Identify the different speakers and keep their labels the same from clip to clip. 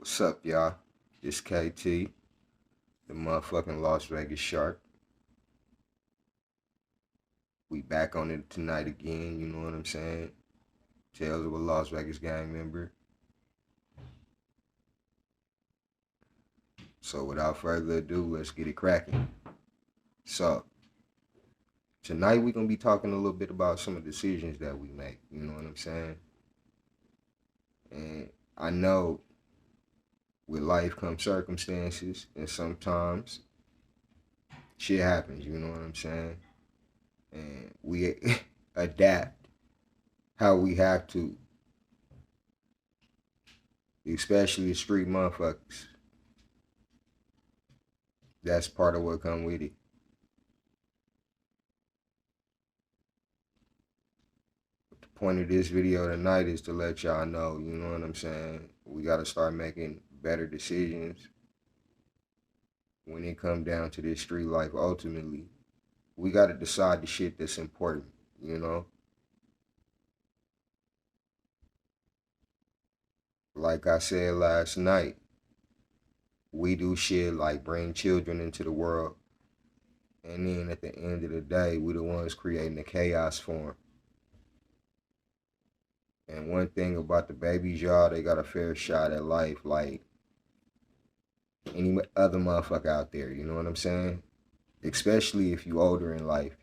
Speaker 1: What's up, y'all? It's KT, the motherfucking Las Vegas Shark. We back on it tonight again, you know what I'm saying? Tales of a Las Vegas gang member. So without further ado, let's get it cracking. So, tonight we're gonna be talking a little bit about some of the decisions that we make, you know what I'm saying? And I know with life comes circumstances, and sometimes shit happens, you know what I'm saying? And we adapt how we have to, especially the street motherfuckers. That's part of what come with it. But the point of this video tonight is to let y'all know, you know what I'm saying? We gotta start making better decisions when it come down to this street life. Ultimately, we gotta decide the shit that's important, you know? Like I said last night, we do shit like bring children into the world, and then at the end of the day, we the ones creating the chaos for them. And one thing about the babies, y'all, they got a fair shot at life like any other motherfucker out there, you know what I'm saying? Especially if you older in life,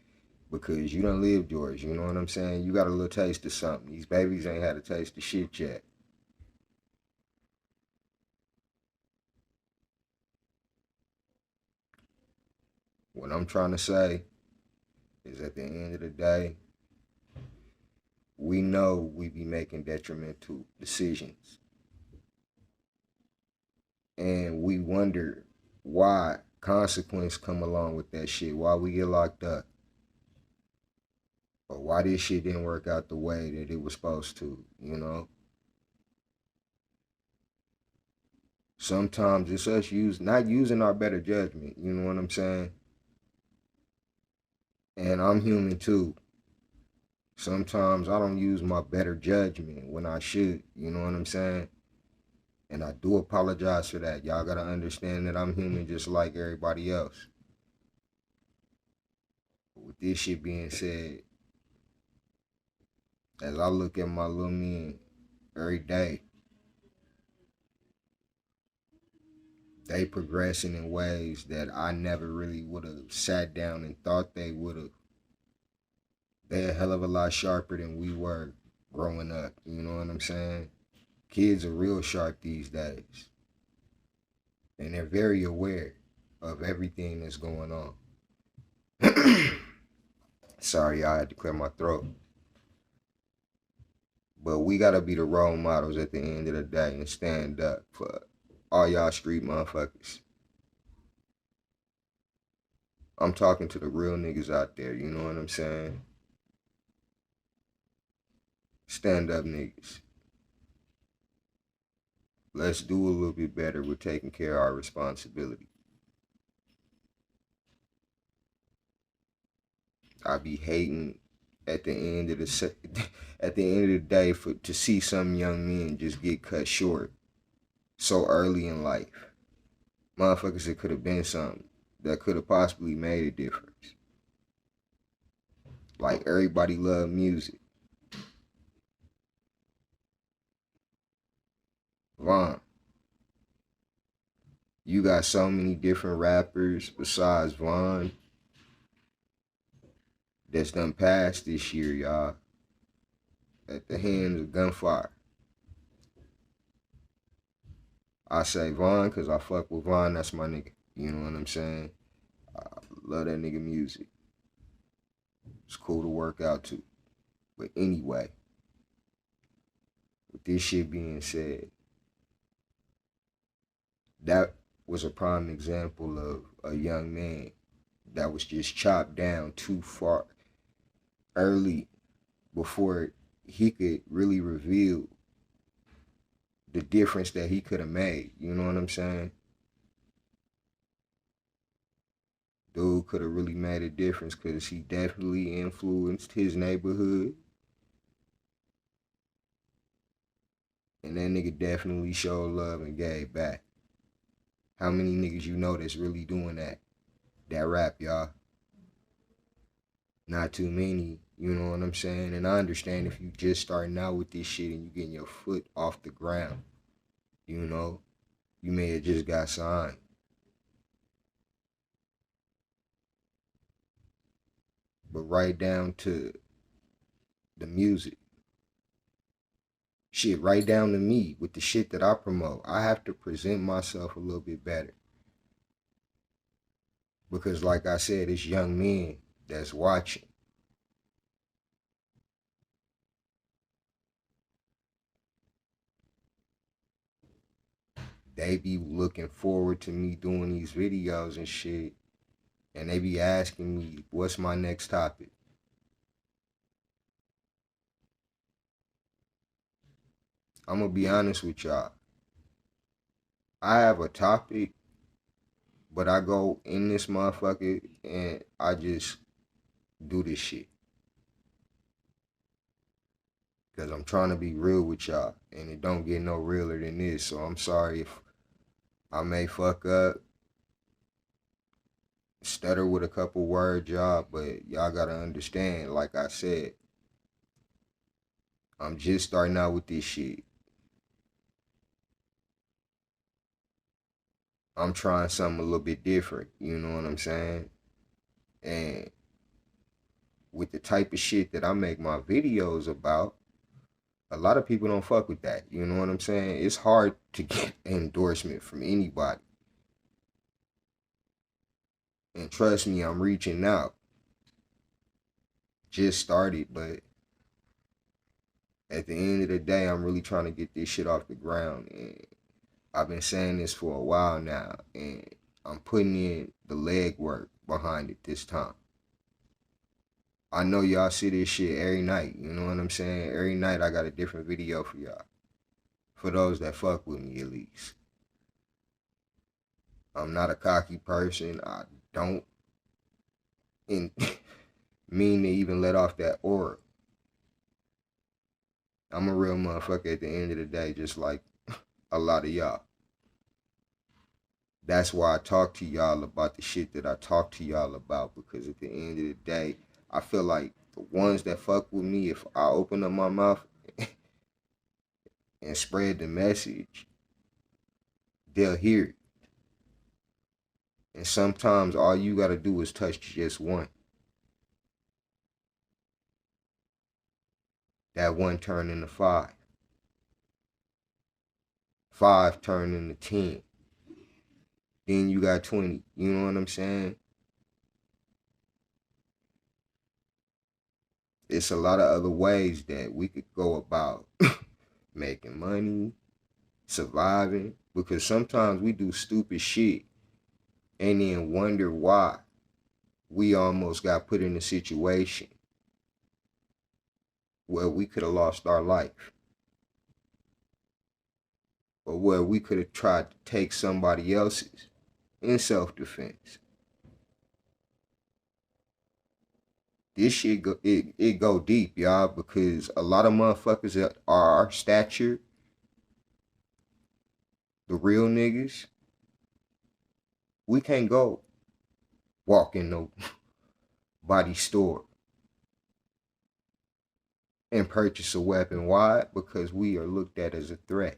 Speaker 1: because you done lived yours, you know what I'm saying? You got a little taste of something. These babies ain't had a taste of shit yet. What I'm trying to say is at the end of the day, we know we be making detrimental decisions. And we wonder why consequence come along with that shit, why we get locked up, or why this shit didn't work out the way that it was supposed to, you know? Sometimes it's us not using our better judgment, you know what I'm saying? And I'm human too. Sometimes I don't use my better judgment when I should, you know what I'm saying? And I do apologize for that. Y'all gotta understand that I'm human just like everybody else. But with this shit being said, as I look at my little men every day, they progressing in ways that I never really would have sat down and thought they would have. They're a hell of a lot sharper than we were growing up. You know what I'm saying? Kids are real sharp these days. And they're very aware of everything that's going on. Sorry, I had to clear my throat. But we gotta be the role models at the end of the day and stand up for all y'all street motherfuckers. I'm talking to the real niggas out there, you know what I'm saying? Stand up niggas. Let's do a little bit better with taking care of our responsibility. I be hating at the end of the at the end of the day for to see some young men just get cut short so early in life. Motherfuckers that could have been something that could have possibly made a difference. Like everybody love music. Vaughn, you got so many different rappers besides Vaughn that's done passed this year, y'all, at the hands of gunfire. I say Vaughn because I fuck with Vaughn. That's my nigga. You know what I'm saying? I love that nigga music. It's cool to work out to. But anyway, with this shit being said, that was a prime example of a young man that was just chopped down too far early before he could really reveal the difference that he could have made. You know what I'm saying? Dude could have really made a difference because he definitely influenced his neighborhood. And that nigga definitely showed love and gave back. How many niggas you know that's really doing that? That rap, y'all. Not too many, you know what I'm saying? And I understand if you just starting out with this shit and you getting your foot off the ground, you know, you may have just got signed. But right down to the music. Shit, right down to me with the shit that I promote. I have to present myself a little bit better. Because like I said, it's young men that's watching. They be looking forward to me doing these videos and shit. And they be asking me, what's my next topic? I'm gonna be honest with y'all. I have a topic, but I go in this motherfucker and I just do this shit. Cause I'm trying to be real with y'all. And it don't get no realer than this. So I'm sorry if I may fuck up, stutter with a couple words, y'all, but y'all gotta understand, like I said, I'm just starting out with this shit. I'm trying something a little bit different, you know what I'm saying? And with the type of shit that I make my videos about, a lot of people don't fuck with that, you know what I'm saying? It's hard to get endorsement from anybody. And trust me, I'm reaching out. Just started, but at the end of the day, I'm really trying to get this shit off the ground. And I've been saying this for a while now, and I'm putting in the legwork behind it this time. I know y'all see this shit every night, you know what I'm saying? Every night I got a different video for y'all. For those that fuck with me, at least. I'm not a cocky person. I don't in, mean to even let off that aura. I'm a real motherfucker at the end of the day, just like a lot of y'all. That's why I talk to y'all about the shit that I talk to y'all about, because at the end of the day, I feel like the ones that fuck with me, if I open up my mouth and spread the message, they'll hear it. And sometimes all you gotta do is touch just one. That one turn into five. Five turn into 10. Then you got 20. You know what I'm saying? It's a lot of other ways that we could go about making money, surviving, because sometimes we do stupid shit and then wonder why we almost got put in a situation where we could have lost our life, or where we could have tried to take somebody else's in self-defense. This shit it go deep, y'all, because a lot of motherfuckers that are our stature, the real niggas, we can't go walk in no body store and purchase a weapon. Why? Because we are looked at as a threat.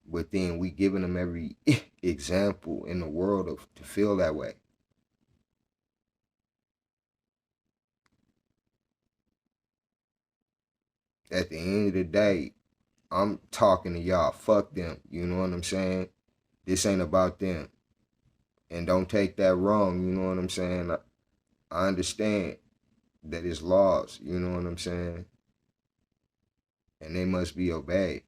Speaker 1: But then we giving them every example in the world of to feel that way. At the end of the day, I'm talking to y'all. Fuck them. You know what I'm saying? This ain't about them. And don't take that wrong. You know what I'm saying? I understand that it's laws. You know what I'm saying? And they must be obeyed.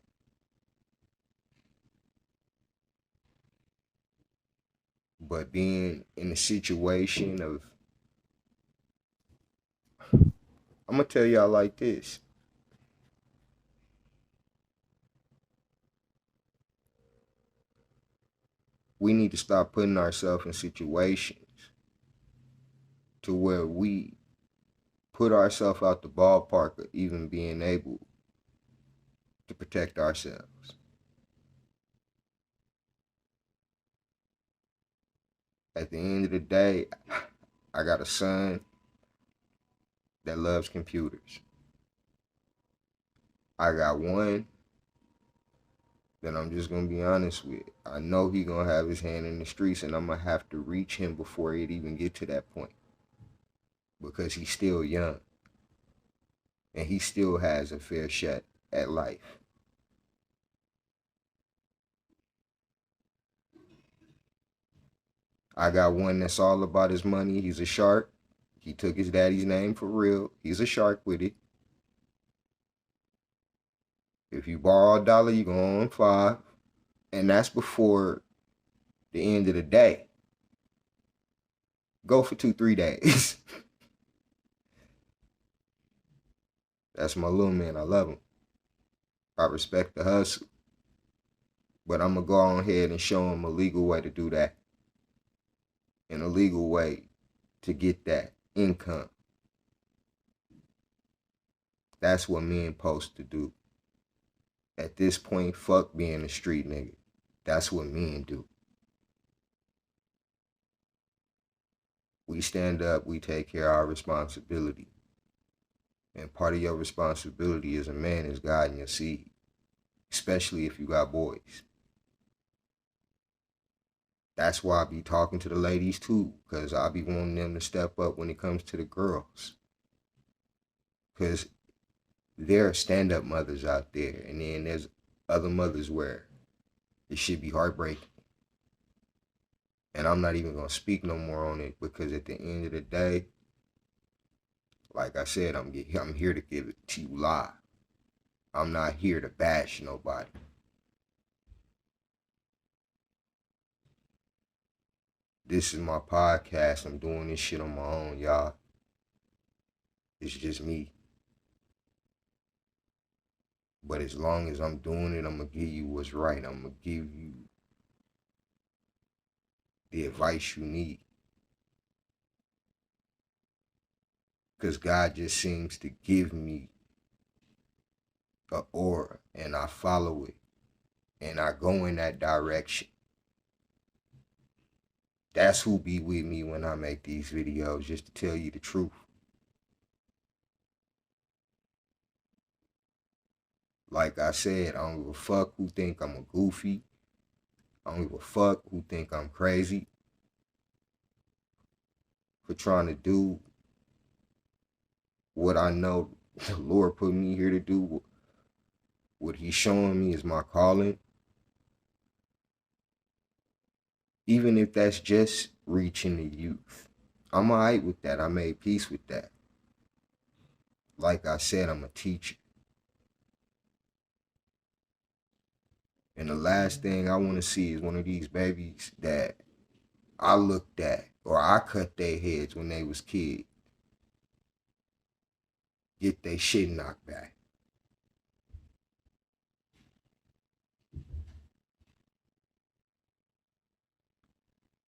Speaker 1: But being in a situation of, I'm going to tell y'all like this. We need to stop putting ourselves in situations to where we put ourselves out the ballpark of even being able to protect ourselves. At the end of the day, I got a son that loves computers. I got one that I'm just gonna be honest with. I know he gonna have his hand in the streets, and I'm gonna have to reach him before it even get to that point, because he's still young and he still has a fair shot at life. I got one that's all about his money. He's a shark. He took his daddy's name for real. He's a shark with it. If you borrow $1, you go on 5. And that's before the end of the day. Go for 2-3 days. That's my little man. I love him. I respect the hustle. But I'm going to go on ahead and show him a legal way to do that. And a legal way to get that income. That's what men supposed to do. At this point, fuck being a street nigga. That's what men do. We stand up, we take care of our responsibility. And part of your responsibility as a man is guiding your seed, especially if you got boys. That's why I be talking to the ladies too, because I be wanting them to step up when it comes to the girls. Because there are stand-up mothers out there, and then there's other mothers where it should be heartbreaking. And I'm not even going to speak no more on it, because at the end of the day, like I said, I'm here to give it to you live. I'm not here to bash nobody. This is my podcast. I'm doing this shit on my own, y'all. It's just me. But as long as I'm doing it, I'm going to give you what's right. I'm going to give you the advice you need. Because God just seems to give me an aura, and I follow it, and I go in that direction. That's who be with me when I make these videos, just to tell you the truth. Like I said, I don't give a fuck who think I'm a goofy. I don't give a fuck who think I'm crazy for trying to do what I know the Lord put me here to do. What he's showing me is my calling. Even if that's just reaching the youth. I'm all right with that. I made peace with that. Like I said, I'm a teacher. And the last thing I want to see is one of these babies that I looked at or I cut their heads when they was kids get their shit knocked back.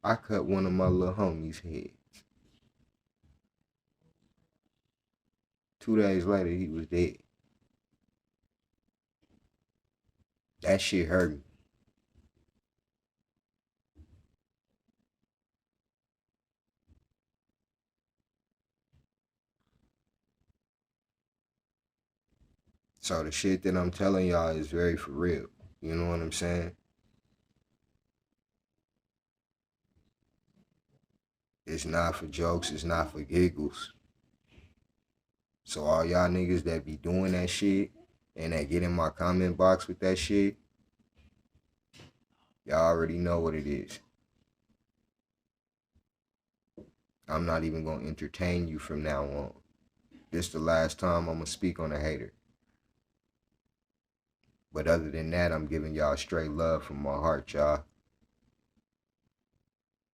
Speaker 1: I cut one of my little homies' heads. 2 days later, he was dead. That shit hurt me. So the shit that I'm telling y'all is very for real. You know what I'm saying? It's not for jokes. It's not for giggles. So all y'all niggas that be doing that shit and that get in my comment box with that shit, y'all already know what it is. I'm not even going to entertain you from now on. This the last time I'm going to speak on a hater. But other than that, I'm giving y'all straight love from my heart, y'all.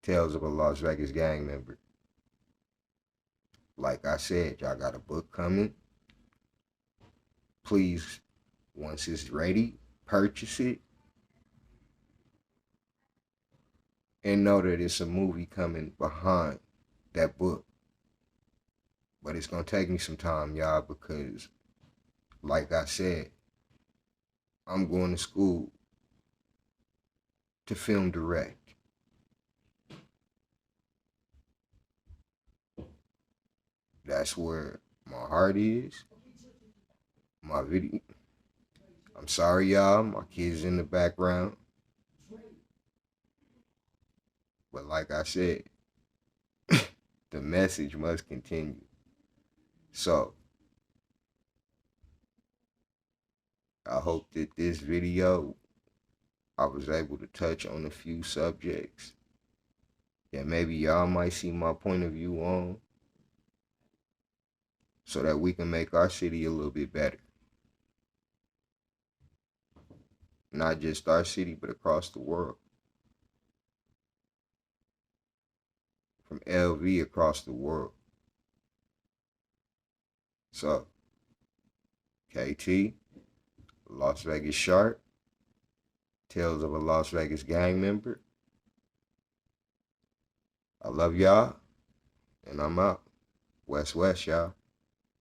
Speaker 1: Tales of a Las Vegas gang member. Like I said, y'all got a book coming. Please, once it's ready, purchase it. And know that it's a movie coming behind that book. But it's gonna take me some time, y'all, because like I said, I'm going to school to film direct. That's where my heart is. My video. I'm sorry, y'all. My kids in the background. But like I said, the message must continue. So I hope that this video, I was able to touch on a few subjects that maybe y'all might see my point of view on, so that we can make our city a little bit better. Not just our city, but across the world. From LV across the world. So, KT, Las Vegas Shark, Tales of a Las Vegas Gang Member. I love y'all, and I'm out. West, y'all.